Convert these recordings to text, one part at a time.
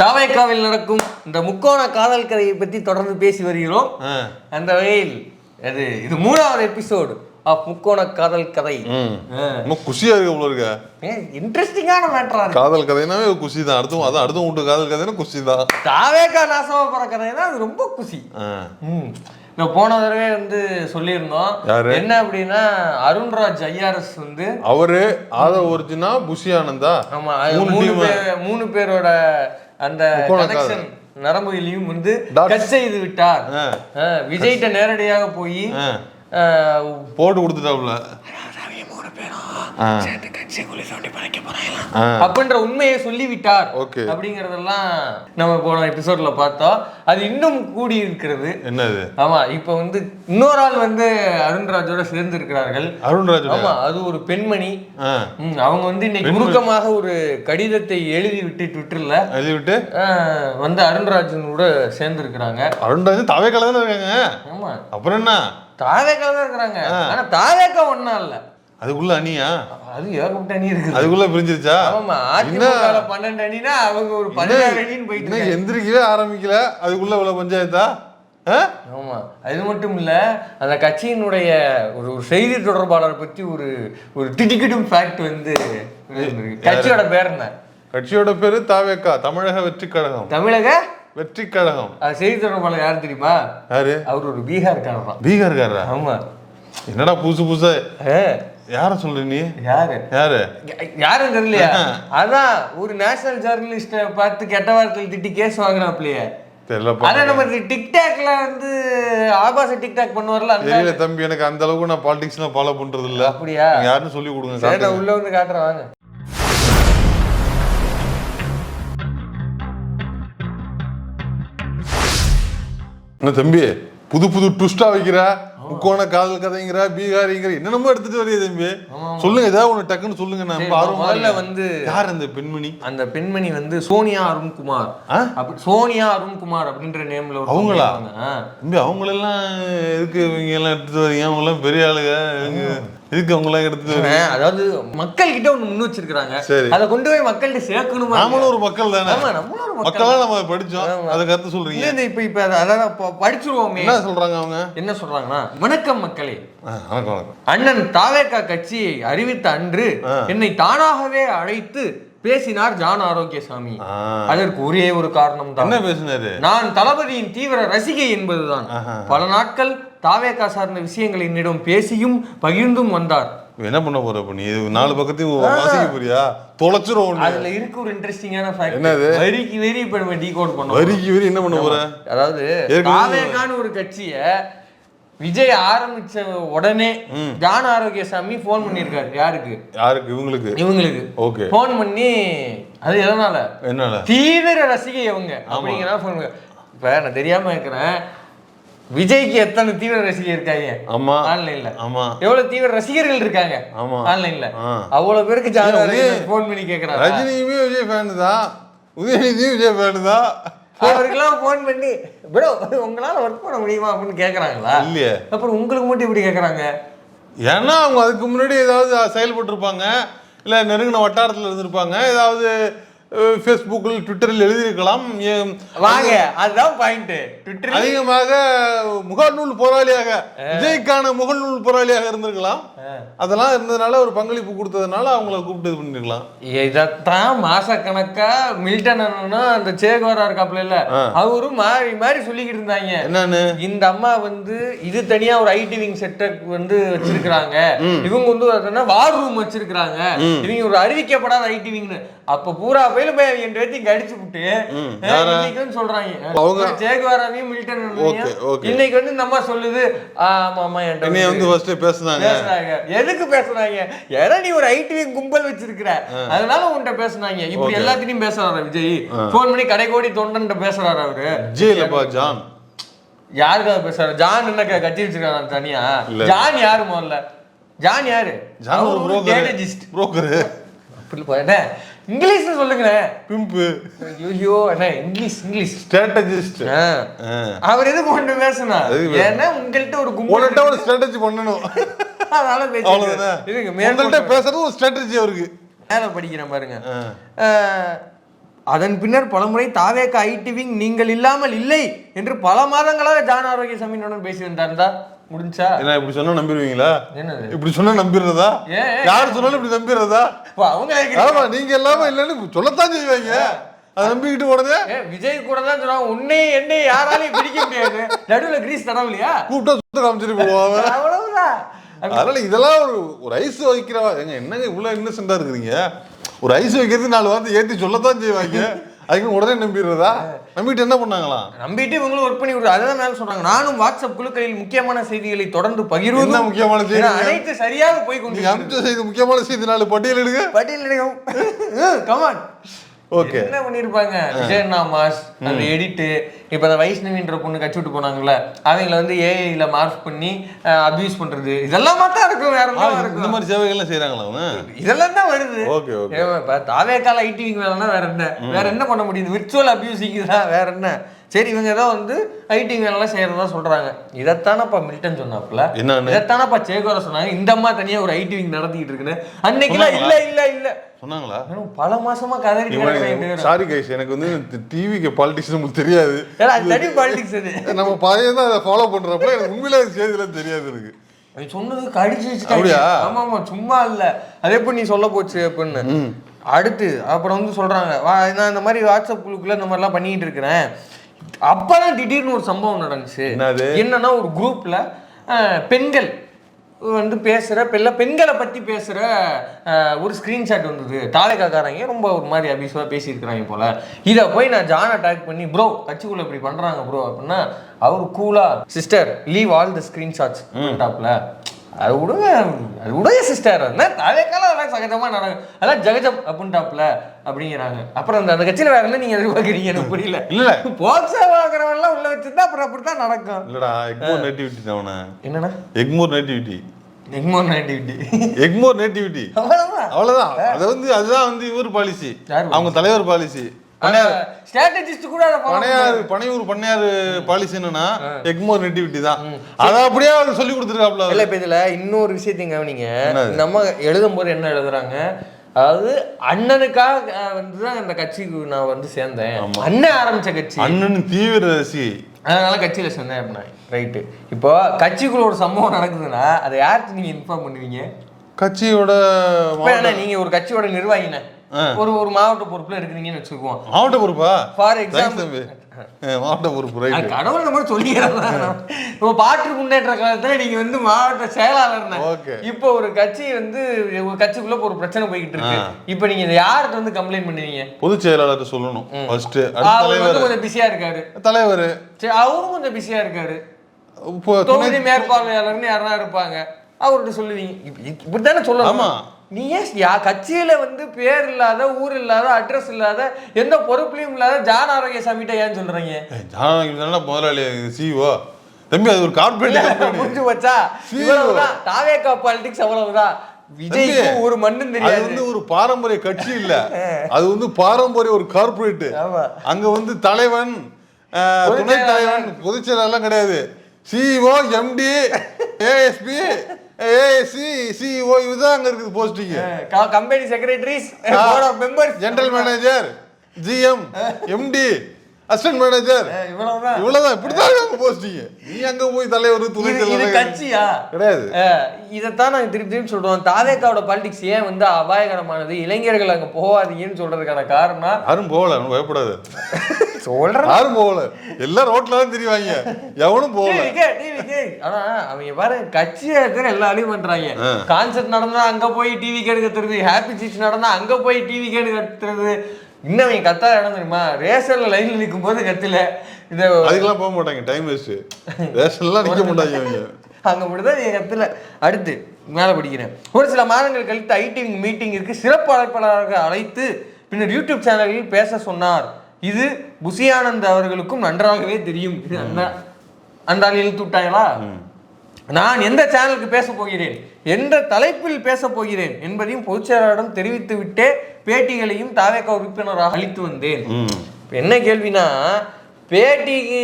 தாவேக்காவில் நடக்கும் இந்த முக்கோண காதல் கதையை பற்றி தொடர்ந்து பேசி வருகிறோம். அந்த வகையில் இது 3வது எபிசோடு ஆஃப் முக்கோண காதல் கதை. குஷியா இருக்கு போல இருக்க. இன்ட்ரெஸ்டிங்கான மேட்டரா இருக்கு. காதல் கதைனாவே குஷி தான். அடுத்த வீட்டு காதல் கதைனா குஷி தான். தாவேக்கா நாசமா போற கதைனா அது ரொம்ப குஷி. போன தடவை சொல்லியிருந்தோம் என்ன அப்படின்னா, அருண்ராஜ் ஐஆர்எஸ் அவரு ஒரிஜினா புஷி ஆனந்தா. ஆமா, 3 பேரோட அந்த கனெக்ஷன் நரம்புகளையும் கட் செய்து விட்டார். விஜய்கிட்ட நேரடியாக போய் போட்டு கொடுத்துட்டாப்ல அப்படின்ற உண்மையை சொல்லிவிட்டார் அப்படிங்கறதெல்லாம் நம்ம போன எபிசோட்ல பார்த்தோம். அது இன்னும் கூடி இருக்கிறது. என்னது? ஆமா, இப்ப இன்னொரு ஆள் அருண்ராஜோட சேர்ந்து இருக்கிறார்கள். அருண்ராஜ், ஆமா, அது ஒரு பெண்மணி. அவங்க இன்னைக்கு முழுக்கமாக ஒரு கடிதத்தை எழுதி விட்டு ட்விட்டர்ல அருண்ராஜனோட சேர்ந்து இருக்கிறாங்க. அருண்ராஜ் தாவேக்கால தானே இருக்காங்க. ஆமா, அப்புறம் என்ன தாவேக்கால தான் இருக்கிறாங்க. ஆனா தாவேக்கா ஒன்னா இல்ல, அதுக்குள்ள அணியா? அது ஏகப்பட்ட அணி இருக்கு. அதுக்குள்ள பிரிஞ்சிருச்சா? ஆமா, அதிமுகல 12 அணினா அவங்க ஒரு 16 அணின்னு போயிட்டு எந்திரிக்கவே ஆரம்பிக்கல. அதுக்குள்ள இவ்வளவு பஞ்சாயத்தா? ஆமா, அது மட்டும் இல்ல, அந்த கட்சியினுடைய ஒரு செய்தி தொடர்பாளர் பத்தி ஒரு திடுக்கிடும் ஃபேக்ட் கட்சியோட பேர் என்ன? கட்சியோட பேரு தாவேக்கா, தமிழக வெற்றி கழகம். தமிழக வெற்றி கழகம். செய்தி தொடர்பாளர் யாரு தெரியுமா? யாரு? அவர் ஒரு பீகார்காரர். பீகார்காரரா? ஆமா. என்னடா புதுசா யார சொல்ற நீ? யாரும் தெரியலையா? அதான் ஒரு நேஷனல் ஜர்னலிஸ்ட பார்த்து கெட்ட வார்த்தையில் திட்டி கேஸ் வாங்கினாப்லையே. அதான் நம்ம டிக்டாக்ல ஆபாச டிக்டாக் பண்ணுவார்ல. தெரியல தம்பி, எனக்கு அந்த அளவுக்கு நான் பாலிடிக்ஸ்லாம் ஃபாலோ பண்றது இல்ல. அப்படியா? யாருன்னு சொல்லி கொடுங்க. உள்ள காட்டுறேன் வாங்க. என்ன தம்பி புது ட்விஸ்டா வைக்கிற? முக்கோண காதல் கதைங்கிற, பீகாரிங்கிற, என்னென்னமோ எடுத்துட்டு வரீங்க தம்பி. சொல்லுங்க, ஏதாவது ஒண்ணு டக்குன்னு சொல்லுங்க. முதல்ல யார் அந்த பெண்மணி? அந்த பெண்மணி சோனியா அருண்குமார். சோனியா அருண்குமார் அப்படின்ற நேம்ல அவங்களா? தம்பி அவங்களெல்லாம் எதுக்கு இவங்க எல்லாம் எடுத்துட்டு வரீங்க? அவங்க எல்லாம் பெரிய ஆளுங்க, இதுக்கு அவங்க எல்லாம் எடுத்துட்டு அதாவது மக்கள் கிட்ட ஒண்ணு முன் வச்சிருக்காங்க. அதை கொண்டு போய் மக்கள்கிட்ட சேர்க்கணும். நாமளும் ஒரு மக்கள் தானே. மக்களா நம்ம படிச்சோம். அதை கருத்து சொல்றீங்க. இப்ப அதான் படிச்சிருவோமே. என்ன சொல்றாங்க அவங்க? என்ன சொல்றாங்கன்னா, வணக்கம் மக்களே, அண்ணன் தாவேக்கா கட்சியை அறிவித்த அன்று என்னை தானாகவே அழைத்து பேசினார் ஜான் ஆரோக்கியசாமி. அதற்கு ஒரே ஒரு காரணம் தான். என்ன பேசினாரு? நான் தளபதியின் தீவிர ரசிகை என்பதுதான். பல நாட்கள் தாவேக்கா சார்ந்த விஷயங்களை என்னிடம் பேசியும் பகிர்ந்தும் வந்தார். என்ன பண்ண போற? நீ 4 பக்கத்தையும் வாசிக்க போறியா? தொலைச்சிரும். அதுல இருக்கு ஒரு இன்ட்ரெஸ்டிங்கான ஃபேக்ட். என்னது? வரிக்கு வரி இப்ப நம்ம டீகோட் பண்ணோம். வரிக்கு வரி என்ன பண்ண போற? அதாவது தாவேக்கான்னு ஒரு கட்சிய விஜய் ஆரம்பிச்ச உடனே ஜான் ஆரோக்கியசாமி போன் பண்ணிருக்காரு. யாருக்கு? இவங்களுக்கு ஓகே. போன் பண்ணி அது எதனால? என்னால? தீவிர ரசிகை அவங்க அப்படிங்கிற போன். இப்ப நான் தெரியாம இருக்கிறேன், விஜய்க்கு எத்தனை தீவிர ரசிகர் இருக்காங்க? ஆமா, ஆன்லைன்ல. ஆமா, எவ்வளவு தீவிர ரசிகர்கள் இருக்காங்க? ஆமா, ஆன்லைன்ல. அவ்வளவு பேருக்கு ஜான் ஆரோக்கியசாமி போன் பண்ணி கேக்குறாங்க. ரஜினியுமே விஜய் ஃபேன் தான், உதயநிதியும் விஜய் ஃபேன் தான். அவருக்கெல்லாம் போன் பண்ணி ப்ரோ உங்களால ஒர்க் பண்ண முடியுமா அப்படின்னு கேக்குறாங்களா? இல்லையே. அப்புறம் உங்களுக்கு மட்டும் இப்படி கேக்குறாங்க? ஏன்னா அவங்க அதுக்கு முன்னாடி ஏதாவது செயல்பட்டு இருப்பாங்க, இல்ல நெருங்கின வட்டாரத்துல இருந்திருப்பாங்க, ஏதாவது ஃபேஸ்புக்கில் ட்விட்டரில் எழுதியிருக்கலாம். வாங்க, அதுதான் பாயிண்ட். ட்விட்டர் அதிகமாக முகநூல் போராளியாக, விஜய்க்கான முகநூல் போராளியாக இருந்திருக்கலாம். அதெல்லாம் இருந்ததுனால ஒரு பங்களிப்பு கொடுத்ததுனால அவங்கள கூப்பிட்டு இது பண்ணிருக்கலாம். இதைத்தான் மாசக்கணக்கா மில்டன் அந்த சேகோரா இருக்காப்ல இல்ல, அவரும் மாறி மாறி சொல்லிக்கிட்டு இருந்தாங்க. என்னன்னு? இந்த அம்மா இது தனியா ஒரு ஐடி விங் செட்டப் வச்சிருக்காங்க, இவங்க வார் ரூம் வச்சிருக்காங்க, இவங்க ஒரு அறிவிக்கப்படாத ஐடி விங்னு. அப்ப பூரா பேரும் என் இங்க அடிச்சு விட்டு இன்னைக்கு சொல்றாங்க சேகோராவையும் மில்டன். இன்னைக்கு இந்த அம்மா சொல்லுது, ஆமா ஆமா என்கிட்ட பேசுனாங்க. எதுக்கு பேசுறாங்க? ஏன்னா நீ ஒரு ஐடி கும்பல் வச்சிருக்கிற, அதனால உன்கிட்ட பேசுனாங்க. இப்படி எல்லாத்தையும் பேசுறாரு விஜய். போன் பண்ணி கடைக்கோடி தொண்டன் பேசுறாரு அவரு. ஜான் யாருக்காக பேசுறாரு? ஜான் என்ன கட்சி வச்சிருக்காரு தனியா? ஜான் யாரு? முதல்ல ஜான் யாரு? புரோக்கர். அப்படி போய் இங்கிலீஷ்ல சொல்லுங்க. பிம்பு. ஐயோ அண்ணா, இங்கிலீஷ் ஸ்ட்ராட்டஜிஸ்ட். அவர் எதுக்கு கொண்டு பேசுனா? ஏன்னா உங்கள்கிட்ட ஒரு கும்பல்கிட்ட ஒரு ஸ்ட்ராட்டஜி பண்ணணும், அதனால பேசுறது. பேசுறது ஒரு ஸ்ட்ராட்டஜி அவருக்கு. மேல படிக்கிறேன் பாருங்க. அதன் பின்னர் பலமுறை தாவேக ஐடி விங் நீங்கள் இல்லாமல் இல்லை என்று பல மாதங்களாக ஜான் ஆரோக்கியசாமியுடன் பேசி வந்தாருந்தா முடிஞ்சா. என்ன இப்படி சொன்னா நம்பிடுவீங்களா? என்னது இப்படி சொன்னா நம்பிடுறதா? யாரு சொன்னாலும் இப்படி நம்பிடுறதா? அவங்க நீங்க இல்லாம இல்லன்னு சொல்லத்தான் செய்வாங்க. அதை நம்பிக்கிட்டு உடனே விஜய் கூட தான் சொல்லுவாங்க, உன்னை என்னை யாராலையும் பிடிக்க முடியாது, நடுவில் கிரீஸ் தரவில்லையா, கூப்பிட்டா சுத்த காமிச்சிட்டு போவாங்க. அவ்வளவுதான். அதனால இதெல்லாம் ஒரு ஐஸ் வைக்கிறவா என்னங்க இவ்வளவு இன்னசென்டா இருக்கிறீங்க? ஒரு ஐஸ் வைக்கிறது 4 வாரத்தை ஏற்றி சொல்லத்தான் செய்வாங்க. அதுக்கு உடனே நம்பிடுறதா? நம்பிட்டு என்ன பண்ணாங்களா? நம்பிட்டு இவங்களும் ஒர்க் பண்ணி விடுறது. அதான் மேல சொல்றாங்க, நானும் வாட்ஸ்அப் குழுக்களில் முக்கியமான செய்திகளை தொடர்ந்து பகிர்வது. என்ன முக்கியமான செய்தி? அனைத்து சரியாக போய் கொண்டு அமிச்ச செய்தி முக்கியமான செய்தி 4 பட்டியலிடுங்க. கமான். ஓகே, என்ன பண்ணிருப்பாங்க விஜய் மாஸ் அந்த எடிட். இப்ப அந்த வைஷ்ணவின்ற பொண்ணு கட்சி விட்டு போனாங்கல்ல, அவங்கள வந்து ஏஐல மார்க் பண்ணி அபியூஸ் பண்றது, இதெல்லாம் தான் இருக்கும். வேற இந்த மாதிரி சேவைகள்லாம் செய்யறாங்களா அவங்க? இதெல்லாம் தான் வருது. Okay okay. இப்ப தாவேக்கால ஐடி விங் வேலைன்னா வேற என்ன பண்ண முடியுது? விர்ச்சுவல் அபியூசிங் தான், வேற என்ன? சரி, இவங்க ஏதோ வந்து ஐடி வேலைலாம் செய்யறதா சொல்றாங்க. இதைத்தானப்பா மில்டன் சொன்னாப்புல, இதைத்தானப்பா சேகோர சொன்னாங்க. இந்த அம்மா தனியா ஒரு ஐடி விங் நடத்திட்டு இருக்குன்னு அன்னைக்குலாம் இல்ல இல்ல இல்ல சொன்னாங்களா? பல மாசமா கதறி. சாரி கைஸ், எனக்கு வந்து டிவிக்கு பாலிடிக்ஸ் உங்களுக்கு தெரியாது. தனி பாலிடிக்ஸ் அது. நம்ம பையன் தான் அதை ஃபாலோ பண்றப்ப எனக்கு உண்மையிலே செய்திலாம் தெரியாது. இருக்கு சொன்னது கடிச்சு வச்சுட்டாங்க. ஆமா ஆமா, சும்மா இல்ல, அதே எப்படி நீ சொல்ல போச்சு அப்படின்னு. அடுத்து அப்புறம் வந்து சொல்றாங்க, நான் இந்த மாதிரி வாட்ஸ்அப் குழுக்குள்ள இந்த மாதிரிலாம் பண்ணிட்டு இருக்கிறேன். அப்பதான் திடீர்னு ஒரு சம்பவம் நடந்துச்சு. என்னன்னா, ஒரு குரூப்ல பெண்கள் வந்து பேசுற பெண்களை பத்தி பேசுற ஒரு ஸ்கிரீன்ஷாட் வந்தது. தாலேக்காரங்க ரொம்ப ஒரு மாதிரி அபியூஸா பேசியிருக்கிறாங்க போல. இதை போய் நான் ஜான் அட்டாக் பண்ணி, ப்ரோ கட்சிக்குள்ள இப்படி பண்றாங்க ப்ரோ அப்படின்னா, அவரு கூலா, sister leave all the screenshots டாப்ல, அது விடுங்க சிஸ்டர், தாலேக்கால அதெல்லாம் சகஜமா நடக்கும், அதான் ஜகஜம் அப்படின்ட்டாப்ல அப்படிங்கிறாங்க. அப்புறம் அந்த கட்சியில வேற என்ன நீங்க எதிர்பார்க்குறீங்க? எனக்கு புரியல. இல்ல போக்சா வாங்குறவெல்லாம் உள்ள வச்சிருந்தா அப்புறம் அப்படித்தான் நடக்கும். இல்லடா, எக்மோர் நேட்டிவிட்டி தான். என்னன்னா எக்மோர் நேட்டிவிட்டி அவ்வளவுதான். அது வந்து அதுதான் வந்து இவர் பாலிசி, அவங்க தலைவர் பாலிசி. பனையூர் பண்ணையார் பாலிசி என்னன்னா எக்மோர் நேட்டிவிட்டி தான். அத அப்படியே அவர் சொல்லி கொடுத்துருக்காப்ல. இல்ல, இப்ப இதுல இன்னொரு விஷயத்தையும் கவனிங்க. நம்ம எழுதும் போது என்ன எழுதுறாங்க, அதாவது அண்ணனுக்காக வந்துதான் அந்த கட்சிக்கு நான் வந்து சேர்ந்தேன், அண்ணன் ஆரம்பிச்ச கட்சி, அண்ணன் தீவிர ரசிகை, அதனால கட்சியில சேர்ந்தேன் அப்படின்னா ரைட்டு. இப்போ கட்சிக்குள்ள ஒரு சம்பவம் நடக்குதுன்னா அதை யாருக்கு நீங்க இன்ஃபார்ம் பண்ணுவீங்க? கட்சியோட நீங்க ஒரு கட்சியோட நிர்வாகின ஒரு மாவட்ட பொறுப்புல இருக்கிறீங்கன்னு வச்சுக்குவோம். மாவட்ட பொறுப்பா? ஃபார் எக்ஸாம்பிள் மாவட்ட பொறுப்பு, ரைட். கடவுள் நம்ம சொல்லிடுறோம். இப்போ பாட்டு முன்னேற்ற காலத்துல நீங்க வந்து மாவட்ட செயலாளர். இப்போ ஒரு கட்சி வந்து ஒரு கட்சிக்குள்ள ஒரு பிரச்சனை போய்கிட்டு இருக்கு. இப்போ நீங்க இதை யார்கிட்ட வந்து கம்ப்ளைண்ட் பண்ணுவீங்க? பொதுச் செயலாளர் சொல்லணும் ஃபர்ஸ்ட். அவர் கொஞ்சம் பிஸியா இருக்காரு, தலைவர். சரி, அவரும் கொஞ்சம் பிஸியா இருக்காரு, தொகுதி மேற்பார்வையாளர்னு யாரா இருப்பாங்க, அவர்கிட்ட சொல்லுவீங்க. இப்படித்தானே சொல்லணும். நீ ஏன் கட்சியில வந்து பேர் இல்லாத, ஊர் இல்லாத, அட்ரஸ் இல்லாத, எந்த பொறுப்புலையும் இல்லாத ஜான் ஆரோக்கியசாமிட்ட ஏன் சொல்றீங்க? ஜான் ஆரோக்கியசாமி முதலாளி சிஓ தம்பி, அது ஒரு கார்ப்பரேட் முடிஞ்சு வச்சா. இவ்வளவுதான் தாவேகா பாலிடிக்ஸ், அவ்வளவுதான். விஜய்க்கு ஒரு மண்ணும் தெரியாது. அது வந்து ஒரு பாரம்பரிய கட்சி இல்ல, அது வந்து பாரம்பரிய ஒரு கார்ப்பரேட். அங்க வந்து தலைவன், துணை தலைவன், பொதுச் செயலாளர்லாம் கிடையாது. CEO, MD, ASP, ASC, CEO, இதுதான் அங்க இருக்குது posting. Company secretaries, board of members, general manager, GM, MD, assistant manager, இவ்வளவுதான். இப்படிதான் போஸ்டிங். நீ அங்க போய் தலைவர், துணை தலைவர் கட்சியா கிடையாது. இதைத்தான் நாங்க திருப்பி திருப்பி சொல்றோம். தாவேக்காவோட பாலிடிக்ஸ் ஏன் வந்து அபாயகரமானது, இளைஞர்கள் அங்க போகாதீங்கன்னு சொல்றதுக்கான காரணம். யாரும் போகல, பயப்படாது சொல்றேன். யாரும் போகல, எல்லாம் ரோட்ல தான் தெரிவாங்க, எவனும் போகல. ஆனா அவங்க பாரு, கட்சியா இருக்கிற எல்லாரையும் பண்றாங்க. கான்சர்ட் நடந்தா அங்க போய் டிவி கேடு கத்துறது, ஹாப்பி சீட்ஸ் நடந்தா அங்க போய் டிவி கேடு கத்துறது. இன்னும் அவங்க கத்தா இடம் தெரியுமா? ரேஷன்ல லைன்ல நிற்கும் போது கத்துல இதை அதுக்கெல்லாம் போக மாட்டாங்க, டைம் வேஸ்ட். ரேஷன்லாம் நிற்க மாட்டாங்க அவங்க, அங்க மட்டும்தான் என் கத்துல. அடுத்து மேல படிக்கிறேன். ஒரு சில மாதங்கள் கழித்து ஐடி மீட்டிங்கிற்கு சிறப்பு அழைப்பாளராக அழைத்து பின்னர் யூடியூப் சேனலில் பேச சொன்னார். இது புசி ஆனந்த் அவர்களுக்கும் நன்றாகவே தெரியும். அந்த ஆள் இழுத்து விட்டாங்களா? நான் எந்த சேனலுக்கு பேச போகிறேன், எந்த தலைப்பில் பேச போகிறேன் என்பதையும் பொதுச்செயலாளரிடம் தெரிவித்து விட்டே பேட்டிகளையும் தாவேகா உறுப்பினராக அளித்து வந்தேன். என்ன கேள்வினா, பேட்டிக்கு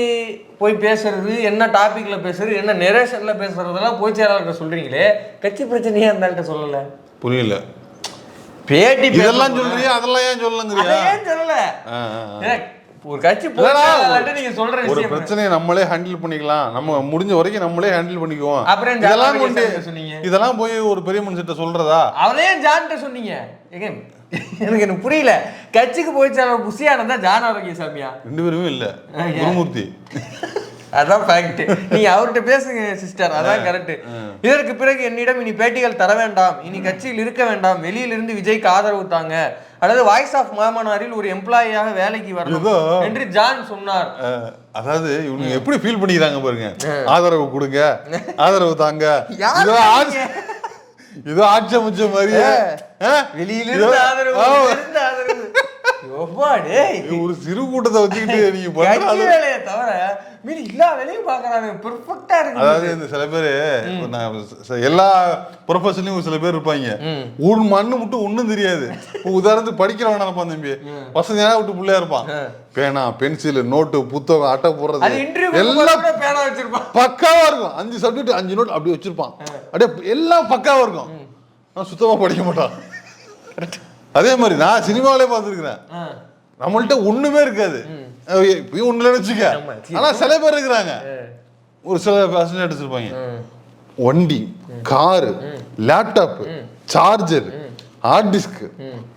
போய் பேசுறது, என்ன டாபிக்ல பேசுறது, என்ன நெரேஷன்ல பேசுறதெல்லாம் பொதுச்செயலாளர்கிட்ட சொல்றீங்களே, கட்சி பிரச்சனையா இருந்தால்கிட்ட சொல்லல. புரியல. பேட்டி இதெல்லாம் சொல்றியா, அதெல்லாம் ஏன் சொல்லலங்கறியா? ஏன் சொல்லல? ஒரு கட்சி போறாங்க, நீங்க சொல்ற ஒரு பிரச்சனையை நம்மளே ஹேண்டில் பண்ணிக்கலாம், நம்ம முடிஞ்ச வரைக்கும் நம்மளே ஹேண்டில் பண்ணிக்குவோம். அப்புறம் இதெல்லாம் கொண்டு இதெல்லாம் போய் ஒரு பெரிய மனுஷன்ட்ட சொல்றதா? அவரே ஜான்ட்ட சொன்னீங்க. எனக்கு புரியல, கட்சிக்கு போயிச்சால புசியானதா ஜான் ஆரோக்கியசாமியா? 2 பேருமே இல்ல, குருமூர்த்தி. அதான் ஃபேக்ட். நீங்க அவர்கிட்ட பேசுங்க சிஸ்டர், அதான் கரெக்ட். இதற்கு பிறகு என்னிடம் இனி பேட்டிகள் தர வேண்டாம், இனி கட்சியில் இருக்க வேண்டாம், வெளியிலிருந்து விஜய்க்கு ஆதரவு தாங்க, அல்லது வாய்ஸ் ஆஃப் மாமனாரில் ஒரு எம்ப்ளாயியாக வேலைக்கு வரணும் என்று ஜான் சொன்னார். அதாவது இவங்க எப்படி ஃபீல் பண்ணிக்கிறாங்க பாருங்க. ஆதரவு கொடுங்க, ஆதரவு தாங்க, ஏதோ ஆட்சி அமைச்ச மாதிரி வெளியிலிருந்து ஆதரவு. ஒரு சிறு கூட்டத்தை வச்சுக்கிட்டு நீங்க வேலையை தவிர மீதி எல்லா வேலையும் பாக்குறாங்க, பெர்ஃபெக்ட்டா இருக்கு. அதாவது இந்த சில பேரு எல்லா ப்ரொஃபஷன்லயும் சில பேர் இருப்பாங்க, ஒரு மண்ணு மட்டும் ஒண்ணும் தெரியாது. உதாரணத்துக்கு படிக்கிறவன் நினைப்பான் தம்பி, பசங்க விட்டு பிள்ளையா இருப்பான், பேனா பென்சில் நோட்டு புத்தகம் அட்டை போடுறது எல்லாம் பேனா வச்சிருப்பான், பக்காவா இருக்கும். 5 சப்ஜெக்ட் 5 நோட் அப்படி வச்சிருப்பான், அப்படியே எல்லாம் பக்காவா இருக்கும். நான் சுத்தமா படிக்க மாட்டான். அதே மாதிரி நான் சினிமாவிலே பார்த்துருக்கிறேன், நம்மள்ட்ட ஒண்ணுமே இருக்காது, ஒண்ணுல வச்சுக்க. ஆனா சில பேர் இருக்கிறாங்க, ஒரு சில பர்சன்டேஜ் எடுத்துருப்பாங்க, வண்டி, car, laptop, charger, hard disk,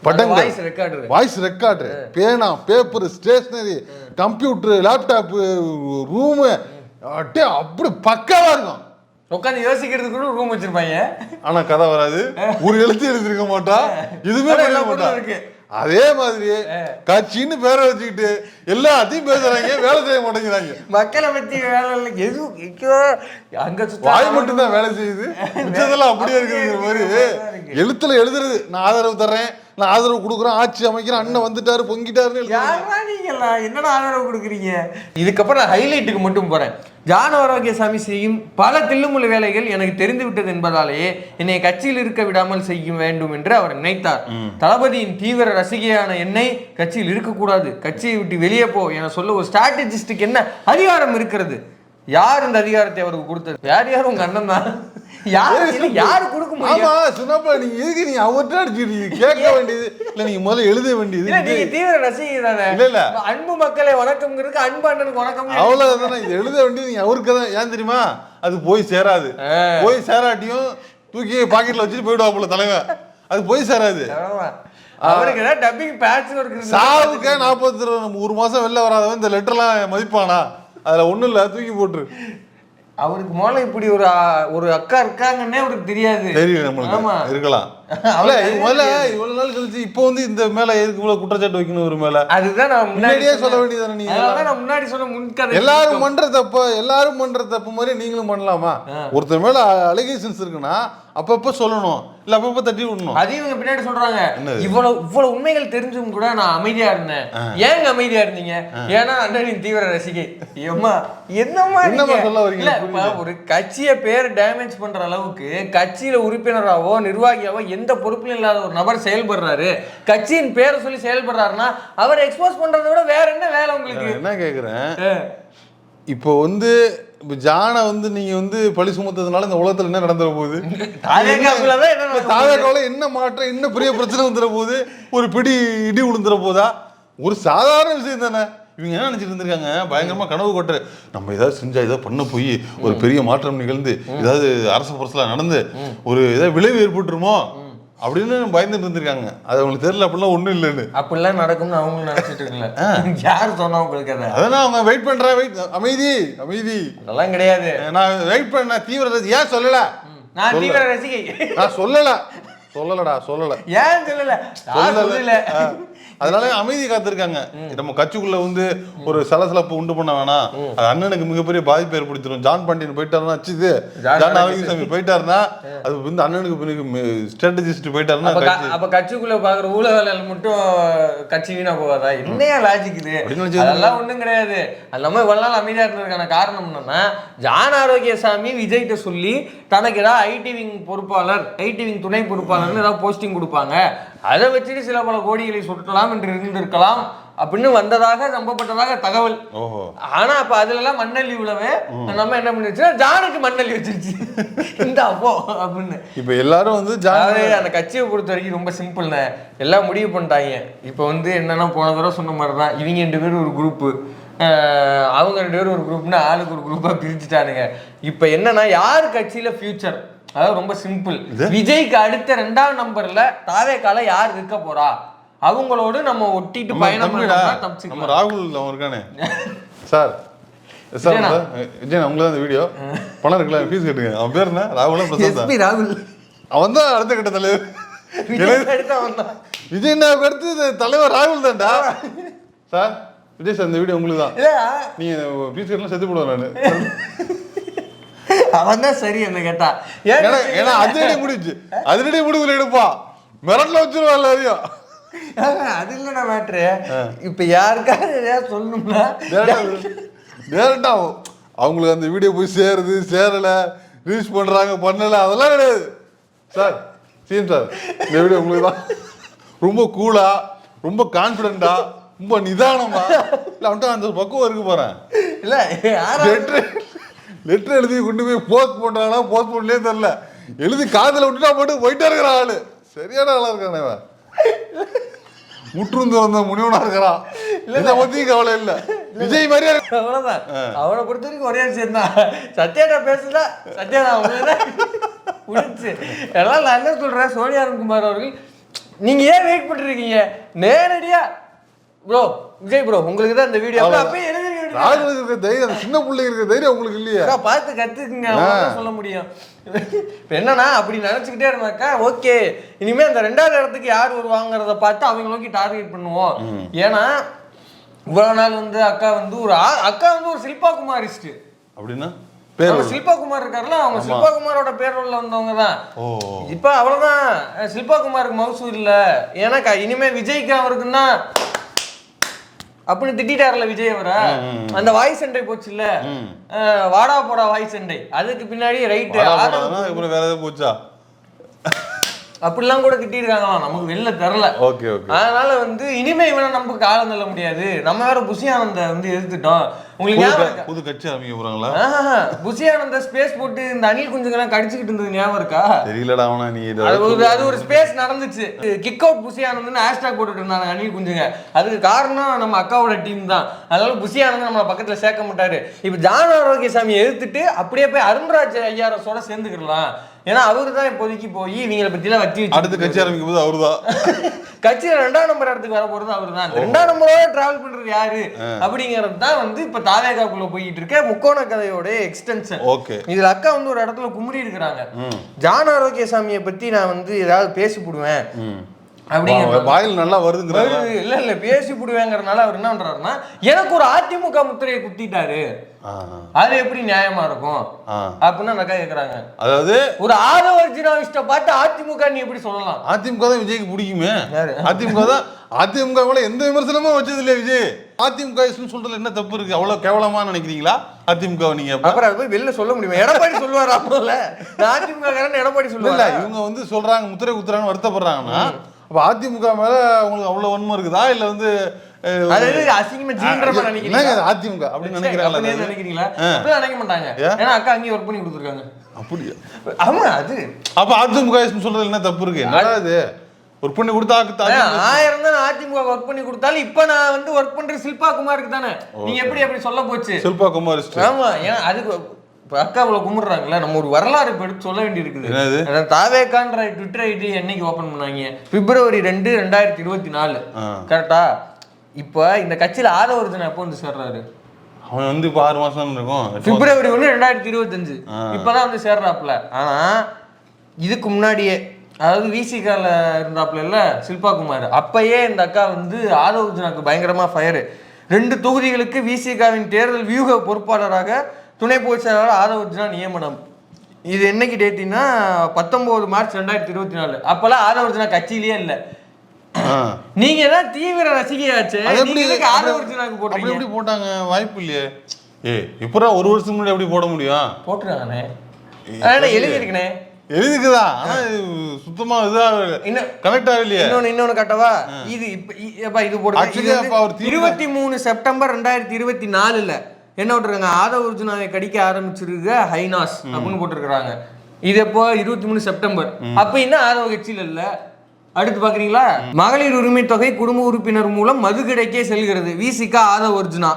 படங்கள், வாய்ஸ் ரெக்கார்டர், பேனா, paper, stationery, computer, laptop, room, அப்படி பக்காவா இருக்கும். உட்காந்து யோசிக்கிறதுக்கு கூட ரூம் வச்சிருப்பாங்க, ஆனா கதை வராது, ஒரு எழுத்து எழுதிருக்க மாட்டா, இதுவே இருக்கு. அதே மாதிரி கட்சின்னு பேரை வச்சுக்கிட்டு எல்லாத்தையும் பேசுறாங்க, வேலை செய்ய மாட்டேங்கிறாங்க. மக்களை பத்தி வேலை இல்லை, எதுவும் அங்க வாய் மட்டும் தான் வேலை செய்யுது, மிச்சதெல்லாம் அப்படியே இருக்குங்கிற மாதிரி எழுத்துல எழுதுறது. நான் ஆதரவு தர்றேன், நான் ஆதரவு கொடுக்குறேன், ஆட்சி அமைக்கிறேன், அண்ணன் வந்துட்டாரு பொங்கிட்டாருன்னு என்னடா ஆதரவு கொடுக்குறீங்க. இதுக்கப்புறம் நான் ஹைலைட்டுக்கு மட்டும் போறேன். ஜான் ஆரோக்கியசாமி செய்யும் பல தில்லுமுள்ளு வேலைகள் எனக்கு தெரிந்து விட்டது என்பதாலேயே என்னை கட்சியில் இருக்க விடாமல் செய்ய வேண்டும் என்று அவர் நினைத்தார். தளபதியின் தீவிர ரசிகையான என்னை கட்சியில் இருக்கக்கூடாது, கட்சியை விட்டு வெளியே போ என சொல்ல ஒரு ஸ்ட்ராட்டஜிஸ்டுக்கு என்ன அதிகாரம் இருக்கிறது? யார் இந்த அதிகாரத்தை அவருக்கு கொடுத்தது? யார் உங்க அண்ணன் தான். யாரு கொடுக்க முடியும்? ஆமா சொன்னப்ப நீங்க எதுக்கு நீங்க அவர்கிட்ட அடிச்சிருக்கீங்க? கேட்க வேண்டியது இல்ல, நீங்க முதல்ல எழுத வேண்டியது. நீங்க தீவிர ரசிகை தானே. இல்ல அன்பு மக்களை வணக்கம்ங்கிறதுக்கு அன்பு அண்ணனுக்கு வணக்கம் அவ்வளவுதானே. இது எழுத வேண்டியது நீங்க அவருக்கு தான். ஏன் தெரியுமா? அது போய் சேராது. போய் சேராட்டியும் தூக்கி பாக்கெட்ல வச்சுட்டு போயிடுவா போல தலைவன், அது போய் சேராது. அவருக்கு ஏதாவது டப்பிங் பேட்ச் ஒர்க் சாவுக்கே 40 ஒரு மாசம் வெளில வராதவன் இந்த லெட்டர்லாம் மதிப்பானா? அதுல ஒண்ணும் இல்ல, தூக்கி போட்டுரு. அவருக்கு மூலம் இப்படி ஒரு அக்கா இருக்காங்கன்னே அவருக்கு தெரியாது. தெரியல நம்மளுக்கு, இருக்கலாம். முதல்ல இவ்வளவு நாள் கழிச்சு இப்போ வந்து இந்த மேல எதுக்கு இவ்வளவு குற்றச்சாட்டு வைக்கணும் ஒரு மேல? அதுதான் நான் முன்னாடியே சொல்ல வேண்டியதானே. நீ நான் முன்னாடி சொன்ன முன்கதை. எல்லாரும் பண்ற தப்பு மாதிரி நீங்களும் பண்ணலாமா? ஒருத்தர் மேல அலிகேஷன்ஸ் இருக்குன்னா அப்பப்ப சொல்லணும், இல்ல அப்பப்ப தட்டி விடணும். அதையும் இவங்க பின்னாடி சொல்றாங்க, இவ்வளவு உண்மைகள் தெரிஞ்சும் கூட நான் அமைதியா இருந்தேன். ஏங்க அமைதியா இருந்தீங்க? ஏன்னா அண்ணனின் தீவிர ரசிகை. என்னமா சொல்ல வரீங்க? ஒரு கட்சியை பேர் டேமேஜ் பண்ற அளவுக்கு கட்சியில உறுப்பினராவோ நிர்வாகியாவோ எந்த பொறுப்பிலும் இல்லாத ஒரு நபர் செயல்படுறாரு, கட்சியின் பேரை சொல்லி செயல்படுறாருன்னா அவரை எக்ஸ்போஸ் பண்றதை விட வேற என்ன வேலை உங்களுக்கு? என்ன கேக்குறேன், இப்போ வந்து ஜானை வந்து நீங்க வந்து பழி சுமத்ததுனால இந்த உலகத்துல என்ன நடந்துற போகுது? தாவேக்காவுல என்ன மாற்றம், என்ன பெரிய பிரச்சனை வந்துட போகுது? ஒரு பிடி இடி விழுந்துற போதா? ஒரு சாதாரண விஷயம் தானே. இவங்க என்ன நினைச்சிட்டு இருந்திருக்காங்க, பயங்கரமா கனவு கொட்டுற, நம்ம ஏதாவது செஞ்சா ஏதாவது பண்ண போய் ஒரு பெரிய மாற்றம் நிகழ்ந்து ஏதாவது அரசு புரசலா நடந்து ஒரு ஏதாவது விளைவு ஏற்பட்டுருமோ அப்படின்னு பயந்துட்டு இருந்திருக்காங்க. அது அவங்களுக்கு தெரியல, அப்படிலாம் ஒண்ணும் இல்லைன்னு. அப்படிலாம் நடக்கும்னு அவங்களும் நினைச்சிட்டு இருக்கல. யாரு சொன்னா உங்களுக்கு? அதான் அவங்க வெயிட் பண்றேன், அமைதி அதெல்லாம் கிடையாது. நான் வெயிட் பண்ண தீவிர ஏன் சொல்லல? நான் தீவிர ரசிகை. நான் சொல்லலடா, ஏன் சொல்லல? அதனால அமைதி காத்திருக்காங்க. நம்ம கட்சிக்குள்ள வந்து ஒரு சலசலப்பு உண்டு பண்ண வேணாம், அது அண்ணனுக்கு மிகப்பெரிய பாதிப்பு ஏற்படுத்திடும். ஜான் பாண்டியன் போயிட்டாருன்னா அச்சுது, ஜான் ஆரோக்கியசாமி போயிட்டாருன்னா அது வந்து அண்ணனுக்கு ஸ்ட்ராட்டஜிஸ்ட் போயிட்டாருன்னா அப்ப கட்சிக்குள்ள பாக்குற ஊழ வேலைகள் மட்டும் கட்சி வீணா போவாதா? என்னையா லாஜிக் இது? அதெல்லாம் ஒண்ணும் கிடையாது. அது நம்ம இவ்வளவு நாள் அமைதியா இருந்ததுக்கான காரணம் என்னன்னா, ஜான் ஆரோக்கியசாமி விஜய்கிட்ட சொல்லி தனக்கு ஏதாவது ஐடி விங் பொறுப்பாளர், ஐடி விங் துணை பொறுப்பாளர்னு ஏதாவது போஸ்டிங் கொடுப்பாங்க, அதை வச்சுட்டு சில பல கோடிகளை சுட்டலாம் என்று இருந்திருக்கலாம். அப்படின்னு வந்ததாக நம்பப்பட்டதாக தகவல். ஓஹோ. ஆனா அப்ப அதுல எல்லாம் மண்ணள்ளி விழவே நம்ம என்ன பண்ணிருச்சு, ஜானுக்கு மண்ணள்ளி வச்சிருச்சு இந்த அப்போ அப்படின்னு. இப்ப எல்லாரும் வந்து அந்த கட்சியை பொறுத்த வரைக்கும் ரொம்ப சிம்பிள்ண்ணே, எல்லாம் முடிவு பண்ணிட்டாங்க. இப்ப வந்து என்னன்னா போன தடவை சொன்ன மாதிரிதான், இவங்க 2 பேரும் ஒரு குரூப்பு, அவங்க 2 பேரும் ஒரு குரூப்னா ஆளுக்கு ஒரு குரூப்பா பிரிச்சுட்டானுங்க. இப்ப என்னன்னா யாரு கட்சியில ஃபியூச்சர், அதாவது ரொம்ப சிம்பிள். விஜய்க்கு அடுத்த 2ஆம் நம்பர்ல தாவேக்கால யார் இருக்க போறா, அவங்களோடு நம்ம ஒட்டிட்டு பயணம் நம்ம ராகுல் அவன் இருக்கானே சார். சார் விஜய் அவங்கள அந்த வீடியோ பணம் இருக்குல்ல, ஃபீஸ் கட்டுங்க. அவன் பேர் என்ன? ராகுல். அவன் தான் அடுத்த கட்ட தலைவர். விஜய்னாவுக்கு அடுத்து தலைவர் ராகுல் தான்டா சார். விஜய் சார் இந்த வீடியோ உங்களுக்கு தான். நீங்க ஃபீஸ் கட்டலாம் செத்து போடுவேன் நான். அவன் தான் சரி என்ன கேட்டா, ஏன்னா அதிரடி முடிச்சு, அதிரடி முடிவுல எடுப்பா, மிரட்டல வச்சிருவா எல்லாரையும். அது இல்லைண்ணா மேட்ரு. இப்ப யாருக்காவது எதையாவது சொல்லணும்னா டேரக்டா அவங்களுக்கு அந்த வீடியோ போய் சேருது சேரல, ரீச் பண்றாங்க பண்ணல, அதெல்லாம் கிடையாது சார். சிஎம் சார் இந்த வீடியோ உங்களுக்கு தான். ரொம்ப கூலா, ரொம்ப கான்பிடண்டா, ரொம்ப நிதானமா, இல்ல அவன்ட்டு அந்த பக்குவம் இருக்கு போறேன். இல்ல லெட்டர் எழுதி கொண்டு போய் போஸ்ட் பண்றானா, போஸ்ட் பண்ணலே தெரியல, எழுதி காதுல விட்டுட்டா போட்டு போயிட்டே இருக்கிற ஆளு. சரியான ஆளா இருக்கானே அவன். முற்றும் திறந்த முனிவனா இருக்கிறான். இதை பத்தி கவலை இல்ல, விஜய் மாதிரியா இருக்கு. அவ்வளவுதான். அவனை பொறுத்த வரைக்கும் ஒரே விஷயம் தான், சத்யாடா பேசல, சத்யாடா முடிச்சு. எல்லாம் நான் என்ன சொல்றேன், சோனியா குமார் அவர்கள் நீங்க ஏன் வெயிட் பண்ணிட்டு இருக்கீங்க, நேரடியா ப்ரோ விஜய் ப்ரோ உங்களுக்கு தான் இந்த வீடியோ அப்பயே எழுதி இருக்க தைரியம், சின்ன பிள்ளைங்க இருக்க தைரியம் உங்களுக்கு இல்லையா, பார்த்து கத்துக்குங்க சொல்ல முடியும். இப்ப என்னன்னா அப்படி நினைச்சுக்கிட்டே இருந்தாக்கா ஓகே, இனிமே அந்த 2ஆவது இடத்துக்கு யார் வருவாங்கிறத பார்த்து அவங்க நோக்கி டார்கெட் பண்ணுவோம். ஏன்னா இவ்வளவு நாள் வந்து அக்கா வந்து ஒரு சில்பா குமாரிஸ்ட் அப்படின்னா சில்பா குமார் இருக்காருல்ல, அவங்க சில்பா குமாரோட பேரோட வந்தவங்க தான். இப்ப அவ்வளவுதான், சில்பா குமாருக்கு மவுசு இல்ல. ஏன்னா இனிமே விஜய்க்கு அவருக்குன்னா அப்படின்னு திட்டாருல விஜய் அவரை. அந்த வாய்ஸ் சண்டை போச்சு இல்ல, வாடா போடா வாய்ஸ் சண்டை, அதுக்கு பின்னாடி ரைட் வேற ஏதாவது போச்சா அப்படிலாம் கூட திட்டிருக்காங்களாம், நமக்கு வெளில தரல. அதனால வந்து இனிமே இவனை நமக்கு காலம் தள்ள முடியாது. நம்ம வேற புஷி ஆனந்த வந்து எதிர்த்துட்டோம். உங்களுக்கு புது கட்சி ஆரம்பிக்க போறாங்களா? புஷி ஆனந்த ஸ்பேஸ் போட்டு இந்த அணில் குஞ்சுங்கெல்லாம் கடிச்சுக்கிட்டு இருந்தது ஞாபகம் இருக்கா? தெரியலடா அவனா. நீ அது ஒரு ஸ்பேஸ் நடந்துச்சு, கிக் அவுட் புஷி ஆனந்த்னு ஹேஷ்டாக் போட்டுட்டு இருந்தாங்க அணில் குஞ்சுங்க. அதுக்கு காரணம் நம்ம அக்காவோட டீம் தான். அதனால புஷி ஆனந்த் நம்மளை பக்கத்துல சேர்க்க மாட்டாரு. இப்ப ஜான் ஆரோக்கியசாமியை எதிர்த்துட்டு அப்படியே போய் அருண்ராஜ் ஐயாரசோட சேர்ந்துக்கலாம். ஏன்னா அவரு தான் இப்போதைக்கு போய் இவங்களை பத்தி எல்லாம் வச்சு அடுத்து கட்சி ஆரம்பிக்கும் போது அவரு தான் கட்சியில 2ஆம் நம்பர் இடத்துக்கு வர போறது அவரு தான். 2ஆம் நம்பரோட டிராவல் பண்றது யாரு அப்படிங்கறது தான் வந்து இப்ப தாவேகாக்குள்ள போயிட்டு இருக்க முக்கோண கதையோட எக்ஸ்டென்ஷன். இதுல அக்கா வந்து ஒரு இடத்துல குமுறி இருக்கிறாங்க, ஜான் ஆரோக்கியசாமியை பத்தி நான் வந்து ஏதாவது பேசி போடுவேன் அப்படிங்கிற வாயில் நல்லா வருதுங்கிறாரு. இல்ல பேசி போடுவேங்கிறதுனால அவர் என்ன பண்றாருன்னா, எனக்கு ஒரு அதிமுக முத்திரையை குத்திட்டாரு, அது எப்படி நியாயமா இருக்கும் அப்படின்னு அந்த அக்கா கேக்குறாங்க. அதாவது ஒரு ஆதவர்ஜினாவிஸ்ட பார்த்து அதிமுக நீ எப்படி சொல்லலாம்? அதிமுக தான் விஜய்க்கு பிடிக்குமே. அதிமுக கூட எந்த விமர்சனமும் வச்சது இல்லையா விஜய். அதிமுக சொல்றதுல என்ன தப்பு இருக்கு? அவ்வளவு கேவலமா நினைக்கிறீங்களா அதிமுக? நீங்க அப்புறம் அது போய் வெளில சொல்ல முடியுமா? எடப்பாடி சொல்லுவாரு அப்போல அதிமுக காரன் எடப்பாடி சொல்லுவாரு. இவங்க வந்து சொல்றாங்க முத்திரை குத்துறாங்கன்னு வருத்தப்படுறாங்கன்னா, அப்ப அதிமுக மேல உங்களுக்கு அவ்வளவு வன்மம் இருக்குதா? இல்ல வந்து அசிங்கமா ஜீன்றமா நினைக்கிறீங்க அதிமுக அப்படின்னு நினைக்கிறீங்களா? அப்படிலாம் நினைக்க மாட்டாங்க. ஏன்னா அக்கா அங்கேயும் ஒர்க் பண்ணி கொடுத்துருக்காங்க. அப்படியா? ஆமா. அது அப்ப அதிமுக சொல்றது என்ன தப்பு இருக்கு? என்னடா இது ஒர்க் பண்ணி கொடுத்தா 1000 தான் அதிமுக ஒர்க் பண்ணி கொடுத்தாலும் இப்ப நான் வந்து ஒர்க் பண்ற சில்பா குமாருக்கு தானே. நீங்க எப்படி சொல்ல போச்சு சில்பா குமார்? ஆமா. ஏன்னா அதுக்கு அக்கா இவ்வளவு கும்பிடுறாங்கல்ல, நம்ம ஒரு வரலாறு இப்ப எடுத்து சொல்ல வேண்டி இருக்குது. தாவேக்கான்ற ட்விட்டர் ஐடி என்னைக்கு ஓபன் பண்ணாங்க? February 2, 2024 கரெக்டா? இப்ப இந்த கட்சியில ஆதவர்ஜன் எப்போ வந்து சேர்றாரு? அவன் வந்து இப்ப 6 மாசம் இருக்கும். February 1, 2025 இப்பதான் வந்து சேர்றாப்புல. ஆனா இதுக்கு முன்னாடியே, அதாவது விசிகால இருந்தாப்புல இல்ல சில்பா குமார், அப்பயே இந்த அக்கா வந்து ஆதவர்ஜனுக்கு பயங்கரமா ஃபயரு. 2 தொகுதிகளுக்கு விசிகாவின் தேர்தல் வியூக பொறுப்பாளராக துணை பொதுச் செயலாளர் ஆதவர்ஜனா நியமனம். இது என்னைக்கு டேட்டினா 19 மார்ச் 2024. அப்பெல்லாம் ஆதவர்ஜனா கட்சியிலேயே இல்ல. நீங்க தான் தீவிர ரசிகையாச்சு, ஆதவர்ஜனாக்கு போட்டீங்க. எப்படி போட்டாங்க? வாய்ப்பு இல்லையே. இப்ப 1 வருஷத்துக்கு முன்னாடி எப்படி போட முடியும்? போட்டுருக்கானே, எழுதி இருக்கனே. எழுதிக்குதான் ஆனா சுத்தமா இதா கனெக்ட் ஆகலையே. இன்னொன்னு கட்டவா, இது இப்ப இது போடுங்க. 23 செப்டம்பர் 2024 என்ன விட்டுருக்காங்க, ஆதவ அர்ஜுனாவை கடிக்க ஆரம்பிச்சிருக்க ஹைனாஸ் அப்படின்னு போட்டிருக்காங்க. இது எப்போ 23 செப்டம்பர். அப்ப என்ன ஆதவ கட்சியில இல்ல. அடுத்து பாக்குறீங்களா, மகளிர் உரிமை தொகை குடும்ப உறுப்பினர் மூலம் மது கிடைக்கே செல்கிறது விசிகா ஆதவ அர்ஜுனா.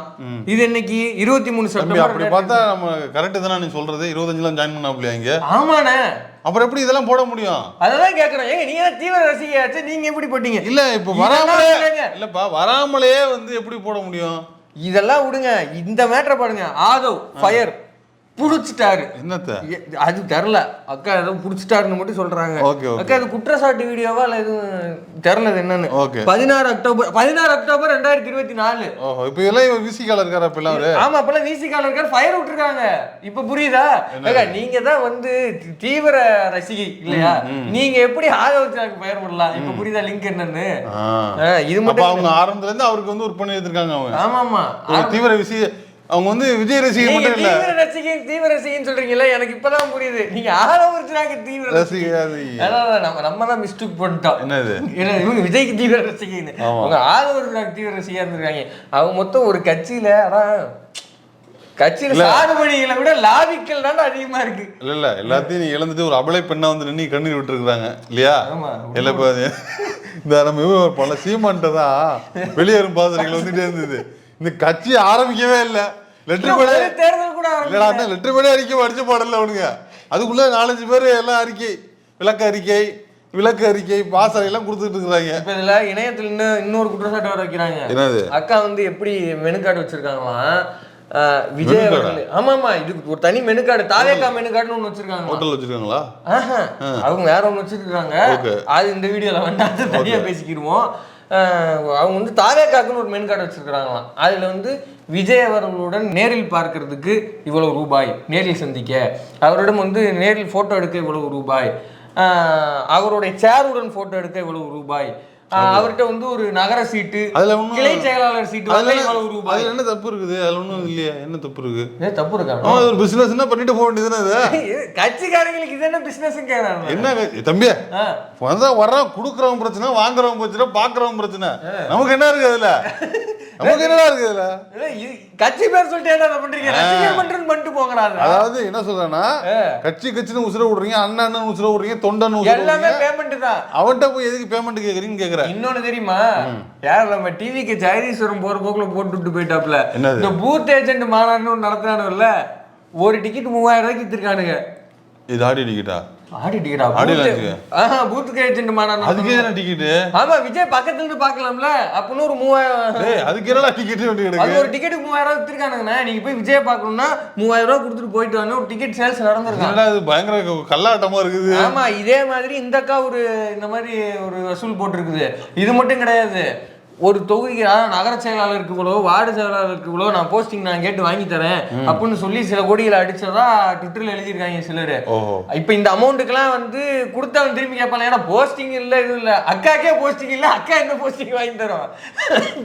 இது என்னைக்கு 23 செப்டம்பர். அப்படி பார்த்தா நம்ம கரெக்ட் தானே நீ சொல்றது. 25 ஜாயின் பண்ணாப்லையா இங்க? ஆமாண்ணே. அப்புறம் எப்படி இதெல்லாம் போட முடியும்? அததான் கேக்குறேன். ஏங்க நீங்க தீவிர ரசிகையாச்சு, நீங்க எப்படி போட்டீங்க? இல்ல இப்ப வராமலே இல்லப்பா, வராமலே வந்து எப்படி போட முடியும்? இதெல்லாம் விடுங்க, இந்த மேட்டரை பாருங்க. ஆதவ் ஃபயர் புடிச்சிட்டாரு. என்னத்த அது தெரியல, அக்கா ஏதோ புடிச்சிட்டாருன்னு மட்டும் சொல்றாங்க. அக்கா அது குற்றச்சாட்டு வீடியோவா இல்ல எதுவும் தெரியல என்னன்னு. 16 அக்டோபர் 2024. ஓஹோ, இப்ப எல்லாம் விசிகால இருக்காரு அப்ப எல்லாம். ஆமா, அப்பெல்லாம் விசிகால இருக்காரு, ஃபயர் விட்டுருக்காங்க. இப்ப புரியுதா? நீங்க தான் வந்து தீவிர ரசிகை இல்லையா, நீங்க எப்படி ஆதவச்சாக்கு ஃபயர் பண்ணலாம்? இப்ப புரியுதா லிங்க் என்னன்னு? இது மட்டும் அவங்க ஆரம்பத்துல இருந்து அவருக்கு வந்து ஒரு பண்ணி எடுத்திருக்காங்க அவங்க. ஆமாமா, தீவிர விசிக. அவங்க வந்து விஜய் ரசிகை மட்டும் இல்ல, தீவிர ரசிகைன்னு சொல்றீங்கல்ல, எனக்கு இப்பதான் புரியுது. நீங்க ஆதவர்ஜுனாக்கு தீவிர ரசிகை. நம்ம தான் மிஸ்டேக் பண்ணிட்டோம். என்னது இவங்க விஜய்க்கு தீவிர ரசிகைன்னு, அவங்க ஆதவர்ஜுனாக்கு தீவிர ரசிகையா இருந்திருக்காங்க. அவங்க மொத்தம் ஒரு கட்சியில, அதான் கட்சியில சாகுபடிகளை விட லாபிக்கள் தான் அதிகமா இருக்கு. இல்ல எல்லாத்தையும் நீ இழந்துட்டு ஒரு அபலை பெண்ணா வந்து நின்று கண்ணீர் விட்டு இருக்காங்க இல்லையா? இல்ல இந்த நம்ம பல சீமான்ட்ட தான் வெளியேறும் பாசறைகள் வந்துட்டே இருந்தது. இந்த கட்சி ஆரம்பிக்கவே இல்லை. லெட்டர் படி அறிக்கை அடிச்சு போடல அவனுங்க. அதுக்குள்ள 4-5 பேர் எல்லாம் அறிக்கை, விளக்கு அறிக்கை பாசறை எல்லாம் கொடுத்துட்டு இருக்கிறாங்க. இப்ப இதுல இணையத்துல இன்னொரு குற்றச்சாட்டு வர வைக்கிறாங்க. என்னது? அக்கா வந்து எப்படி மெனு கார்டு வச்சிருக்காங்களாம் விஜய் அவர்கள். ஆமாமா, இதுக்கு ஒரு தனி மெனு கார்டு, தாவேக்கா மெனு கார்டுன்னு ஒண்ணு வச்சிருக்காங்க. ஹோட்டல் வச்சிருக்காங்களா? அவங்க வேற ஒண்ணு வச்சிருக்காங்க. அது இந்த வீடியோல வந்து தனியா பேசிக்கிடுவோம். அவங்க வந்து தாவேக்காக்குன்னு ஒரு மெனு கார்டு வச்சிருக்கிறாங்களாம். அதுல வந்து விஜய் அவர்களுடன் நேரில் பார்க்கறதுக்கு இவ்வளவு ரூபாய், நேரில் சந்திக்க அவரிடம் வந்து நேரில் போட்டோ எடுக்க இவ்வளவு ரூபாய், அவருடைய சேருடன் போட்டோ எடுக்க இவ்வளவு ரூபாய், அவர்கிட்ட வந்து ஒரு நகர சீட்டு, கிளை செயலாளர் சீட்டு இவ்வளவு ரூபாய். என்ன தப்பு இருக்குது? அதுல ஒண்ணும் இல்லையா? என்ன தப்பு இருக்கு? தப்பு இருக்கா? ஒரு பிசினஸ்னா பண்ணிட்டு போக வேண்டியதுதானே. கட்சிக்காரங்களுக்கு இது என்ன பிசினஸ்? என்ன தம்பி, வர்றோம் குடுக்கறவன் பிரச்சனை, வாங்குறவன் பிரச்சனை, பாக்குறவன் பிரச்சனை, நமக்கு என்ன இருக்கு அதுல? நமக்கு என்னடா இருக்கு அதுல? கட்சி பேர் சொல்லிட்டு என்ன பண்றீங்க? ரசிகர் மன்றம் பண்ணிட்டு போங்கடா. அதாவது என்ன சொல்றேன்னா, கட்சின்னு உசுர விடுறீங்க, அண்ணன் உசுர விடுறீங்க, தொண்டன் உசுர எல்லாமே பேமெண்ட் தான். அவன்கிட்ட போய் எதுக்கு பேமெண்ட் கேக்குறீங்கன்னு கேக்குறேன். இன்னொன்னு தெரியுமா, யார் நம்ம டிவிக்கு ஜெகதீஸ்வரம் போற போக்குல போட்டுட்டு போயிட்டாப்ல, இந்த பூத் ஏஜென்ட் மாநாடுன்னு நடத்துறானுல்ல, ஒரு டிக்கெட் 3000 ரூபாய்க்கு வித்துருக்கானுங்க. இது ஆடி டிக்கெட்டா? ஆடி டிக்கெட்டா? பூத்துக்கு ஏஜென்ட் மாநாடு. அதுக்கு என்ன டிக்கெட்? ஆமா, விஜய் பக்கத்துல இருந்து பார்க்கலாம்ல, அப்பன்னு ஒரு 3000. அதுக்கு என்னடா டிக்கெட்? அது ஒரு டிக்கெட்டுக்கு 3000 ரூபாய் வித்துருக்கானுங்கண்ணா. நீங்க போய் விஜய் பார்க்கணும்னா 3000 ரூபாய் கொடுத்துட்டு போயிட்டு வந்து ஒரு டிக்கெட் சேல்ஸ் நடந்திருக்காங்க. அது பயங்கர கல்லாட்டமா இருக்குது. ஆமா, இதே மாதிரி இந்த அக்கா ஒரு இந்த மாதிரி ஒரு வசூல் போட்டிருக்குது. இது மட்டும் கிடையாது, ஒரு தொகுதிக்கு நகர செயலாளருக்கு இவ்வளோ, வார்டு செயலாளருக்கு இவ்வளோ, நான் போஸ்டிங் நான் கேட்டு வாங்கி தரேன் அப்படின்னு சொல்லி சில கோடிகளை அடிச்சதா ட்விட்டர்ல எழுதியிருக்காங்க சிலரு. இப்ப இந்த அமௌண்ட்டுக்கெல்லாம் வந்து கொடுத்தவன் திரும்பி கேட்பான், ஏன்னா போஸ்டிங் இல்லை, இது இல்லை, அக்காக்கே போஸ்டிங் இல்லை, அக்கா என்ன போஸ்டிங் வாங்கி தரும்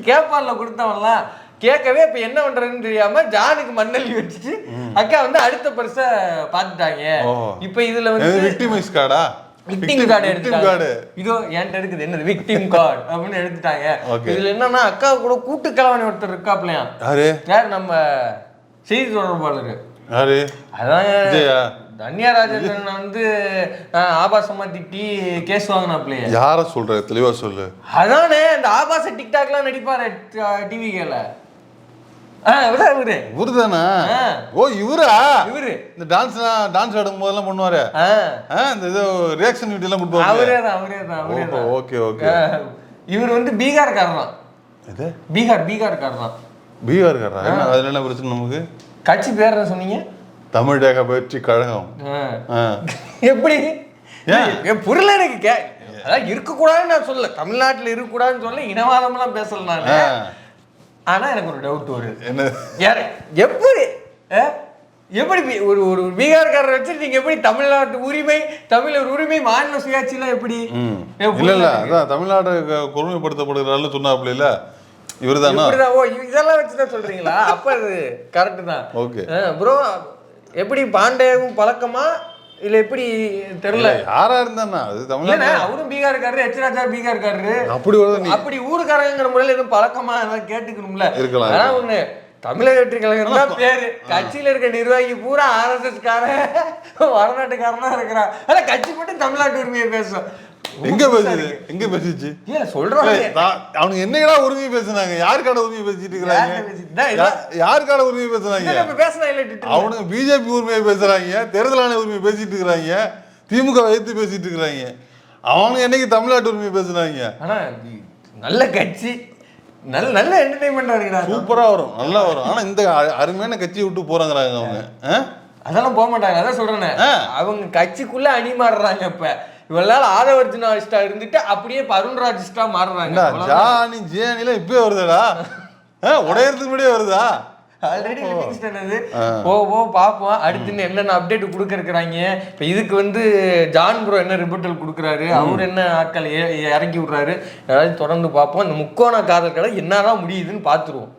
கேட்பான்ல கொடுத்தவன்லாம். கேட்கவே இப்ப என்ன பண்றதுன்னு தெரியாம ஜானுக்கு மண்ணள்ளி வச்சுட்டு அக்கா வந்து அடுத்த பரிசை பார்த்துட்டாங்க. இப்ப இதுல வந்து விக்டிமைஸ் கார்டா, விக்டிம் கார்டு எடுத்துட்டாங்க. இதோ என்கிட்ட இருக்குது, என்னது விக்டிம் கார்டு அப்படின்னு எடுத்துட்டாங்க. இதுல என்னன்னா, அக்கா கூட கூட்டு கலவாணி ஒருத்தர் இருக்காப்லையா. யார்? நம்ம செய்தி தொடர்பாளர். யாரு? அதான் தன்யா ராஜேந்திரன் வந்து ஆபாசமா திட்டி கேஸ் வாங்கினாப்லையா. யார சொல்ற? தெளிவா சொல்லு. அதானே இந்த ஆபாச டிக்டாக் எல்லாம் நடிப்பாரு டிவில. இவருதானா? ஓ இவரா? இவரு இந்த டான்ஸ் ஆடும் போதெல்லாம் பண்ணுவாரு, இந்த இது ரியாக்ஷன் வீடியோ எல்லாம் கொடுப்பாரு. அவரேதான். Okay okay. இவர் வந்து பீகார்காரர் தான். இது பீகார்காரர் தான். பீகார்காரரா? என்ன அதுல என்ன பிரச்சனை நமக்கு? கட்சி பேர் என்ன சொன்னீங்க? தமிழக வெற்றி கழகம். எப்படி புரியல எனக்கு. அதான் இருக்கக்கூடாதுன்னு நான் சொல்லல, தமிழ்நாட்டுல இருக்கக்கூடாதுன்னு சொல்ல, இனவாதம் எல்லாம் பேசல நானு. ஆனா எனக்கு ஒரு டவுட் வருது. என்ன? எப்படி ஒரு ஒரு பீகார்காரர் வச்சு நீங்க எப்படி தமிழ்நாட்டு உரிமை, தமிழர் உரிமை, மாநில சுயாட்சி எல்லாம் எப்படி? இல்ல அதான் தமிழ்நாடு கொடுமைப்படுத்தப்படுகிறாரு சொன்னாப்ல இல்ல, இவருதானா? இதெல்லாம் வச்சுதான் சொல்றீங்களா? அப்ப அது கரெக்ட் தான். Okay bro. எப்படி பாண்டேவும் பழக்கமா இல்ல எப்படி தெரியல. யாரா இருந்தா அது தமிழ்நாடு அவரும் பீகார்காரரு, எச் ராஜா பீகார்காரரு. அப்படி வருது. அப்படி ஊருக்காரங்கிற முறையில எதுவும் பழக்கமா எல்லாம் கேட்டுக்கணும்ல இருக்கலாம். ஆனா ஒண்ணு தமிழக வெற்றி கழகம் தான் பேரு. கட்சியில இருக்க நிர்வாகி பூரா RSS காரன் வடநாட்டுக்காரனா இருக்கிறான். ஆனா கட்சி மட்டும் தமிழ்நாட்டு உரிமையை பேசும். எங்க பேசுது? எங்க பேசிச்சு? சொல்றாங்க அவனுக்கு என்னடா உரிமை பேசுனாங்க? யாருக்கான உரிமை பேசிட்டு இருக்காங்க? யாருக்கான உரிமை பேசுனாங்க? அவனுக்கு பிஜேபி உரிமையை பேசுறாங்க, தேர்தல் ஆணைய உரிமையை பேசிட்டு இருக்கிறாங்க, திமுக வைத்து பேசிட்டு இருக்கிறாங்க. அவனுக்கு என்னைக்கு தமிழ்நாட்டு உரிமையை பேசுனாங்க? ஆனா நல்ல கட்சி, நல்ல நல்ல என்டர்டைன்மெண்டா இருக்கிறாங்க. சூப்பரா வரும், நல்லா வரும். ஆனா இந்த அருமையான கட்சியை விட்டு போறாங்கிறாங்க அவங்க. அதெல்லாம் போக மாட்டாங்க. அதான் சொல்றேன், அவங்க கட்சிக்குள்ள அணி மாறுறாங்க. இப்ப இவ்வளவு நாள் ஆதவர்ஜுனா இருந்துட்டு அப்படியே அருண்ராஜிஸ்டா மாறுறாங்க. ஜானி ஜியானில இப்பவே வருதுடா, உடையறதுக்கு முன்னாடியே வருதா? ஆல்ரெடி போக பார்ப்போம் அடுத்து என்னென்ன அப்டேட் கொடுக்க இருக்கிறாங்க. இப்போ இதுக்கு வந்து ஜான் ப்ரோ என்ன ரிப்போர்ட்டல் கொடுக்குறாரு, அவர் என்ன ஆட்கள் இறக்கி விடுறாரு, ஏதாவது தொடர்ந்து பார்ப்போம். இந்த முக்கோண காதல் கதை என்னதான் முடியுதுன்னு பார்த்துருவோம்.